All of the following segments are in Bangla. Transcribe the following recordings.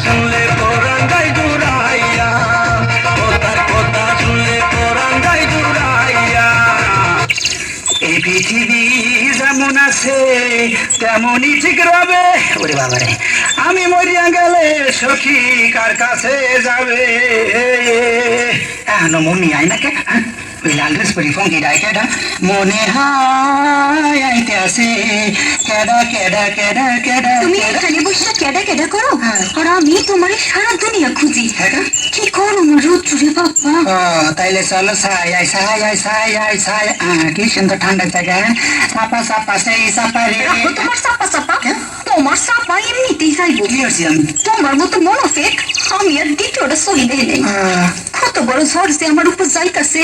শুনলে কোরআন গাই জুড়াইয়া, ও তার কথা শুনলে কোরআন গাই জুড়াইয়া। এই পৃথিবী যেমন আছে তেমনই ঠিক রবে। ওরে বাবারে, আমি মরিয়া গেলে সখী কার কাছে যাবে? এখনো মমি আয় না কে? ওই লাল ড্রেস পরি ফঙ্কি ডাই কেডা? মনে হয় আইতে আসে কেডা কেডা কেডা কেডা। তুমি এখানে বসে কেডা কেডা করো, আর আমি তোমার সারা দুনিয়া খুঁজি। কি করো রুদ্র রে বাবা? তাইলে চলো ছাই আই ছাই আই ছাই আই ছাই। কি সুন্দর ঠান্ডা জায়গা। চাপা চাপা সেই চাপা রে। তোমার চাপা চাপা, তোমার চাপা এমনিতেই যাইবো। কি হয়েছি আমি? তোমার মতো মনোফেক আমি আর দ্বিতীয়টা সহি দেয় নেই। কত বড় ঝড় যে আমার উপর যাইতাছে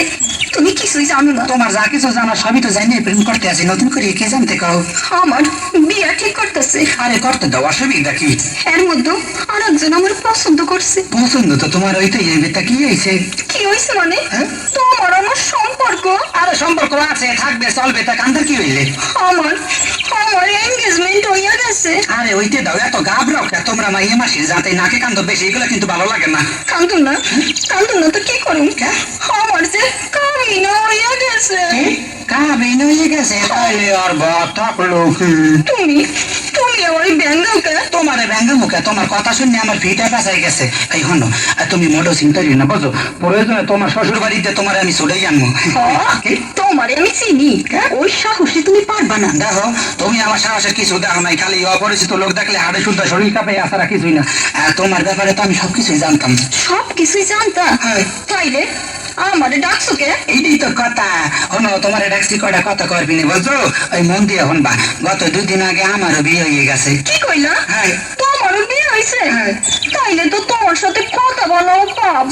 তুমি কিছুই জানো না। তোমার যা কিছু জানা সবই তো জানি, প্রেম করতে আছি নতুন করে কি জানতে কাও? আমার বিয়া ঠিক করতেছে। আরে করতে দাও, অসুবিধা কি? এর মধ্যে আর একজন আমার পছন্দ করছে। পছন্দ তো তোমার হইতে তা কি হয়েছে? কি হয়েছে মানে? তোমার আমার সম্পর্ক। আরে সম্পর্ক আছে, থাকবে, চলবে, তা কান্দার কি হইলে? আমার আমার এনগেজমেন্ট হইয়া গেছে। আরে হইতে দাও, এত গাবরাও কে তোমরা? মাইয়া মাসির যাতে নাকে কান্দ বেশি, এগুলো কিন্তু ভালো লাগে না। কান্দুন না, কান্দুন না তো কি করুন? আমার যে কামিন হইয়া গেছে। কাবিন হয়ে গেছে? তাইলে আর বাদ থাকলো কি? তুমি তুমি আমার ব্যঙ্গকে। তোমার ব্যাঙ্গা মুখে তোমার কথা শুনে আমার ভিটা পেঁচাই গেছে। এই হনো, তুমি মোটো চিন্তা করি না, বুঝো? প্রয়োজনে তোমার শ্বশুর বাড়িতে তোমার আমি ছুটেই আনবো। তোমারে আমি চিনি, ওই সাহসে তুমি পারবা না। দেখো, তুমি আমার সাহসের কিছু দেখো নাই, খালি অপরিচিত লোক দেখলে হাড়ে শুদ্ধ শরীর কাঁপে, আসারা কিছুই না। তোমার ব্যাপারে তো আমি সবকিছুই জানতাম। সবকিছুই জানতা? তাইলে আমারে ডাকছো কে? এইটাই তো কথা। হনো, তোমার ডাকছি কয়টা কথা করবি না, বুঝছো? ওই মন দিয়ে হনবা, গত 2 দিন আগে আমারও বিয়ে হয়ে গেছে। কি কইলা? হ্যাঁ। তোমারও বিয়ে হয়েছে? তাইলে তো তোমার সাথে কথা বলাও পাপ।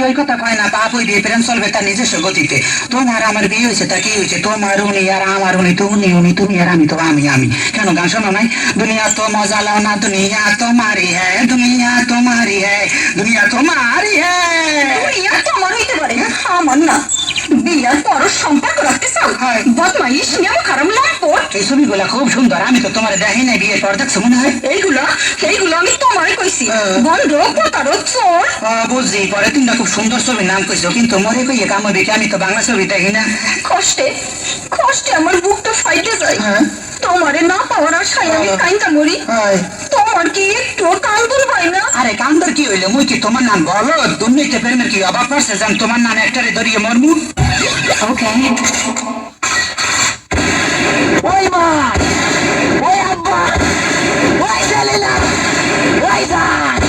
ওই কথা কয় না, পাপ হই দিয়ে প্রেম চলবে তার নিজস্ব গতিতে। তোমার আমার বিয়ে হয়েছে, তা কি হয়েছে? তোমার উনি আর আমার উনি, তো উনি উনি, তুমি আর আমি তো আমি আমি। কেন গান শোনো নাই? দুনিয়া তো মজা লাও না, দুনিয়া তোমারি হ্যাঁ, দুনিয়া তোমারি হ্যাঁ, দুনিয়া তোমারি হ্যাঁ। দুনিয়া তোমার হইতে পারে, আমার না। বিয়ার পর সম্পর্ক রাখতে চাও? বদমাইশ, নেমো খারাপ লম্পট। এই ছবিগুলা খুব সুন্দর, আমি তো তোমার দেখি নাই বিয়ের পর, দেখছো মনে হয়? এইগুলো আমি তোমারে কইছি। বন্ধ প্রতারক চোর। বুঝছি, পরে তিনটা খুব সুন্দর ছবির নাম কইছো, কিন্তু মরে কইয়ে কামো দেখি, আমি তো বাংলা ছবি দেখি না। কষ্টে কষ্টে আমার বুকটা ফাইটে যায়। তোমারে না পাওয়ার আশায় আমি কাইন্দা মরি। তোমার কি একটু কান্দন হয় না? আরে কান্দর কি হইলো? মুই কি তোমার নাম বলো? দুর্নীতি প্রেমের কি অভাব পড়ছে জান তোমার নাম একটারে ধরিয়ে মরমু? ওকে। ওই মা, ওই আব্বা, ওই জালিলা, ওই জান।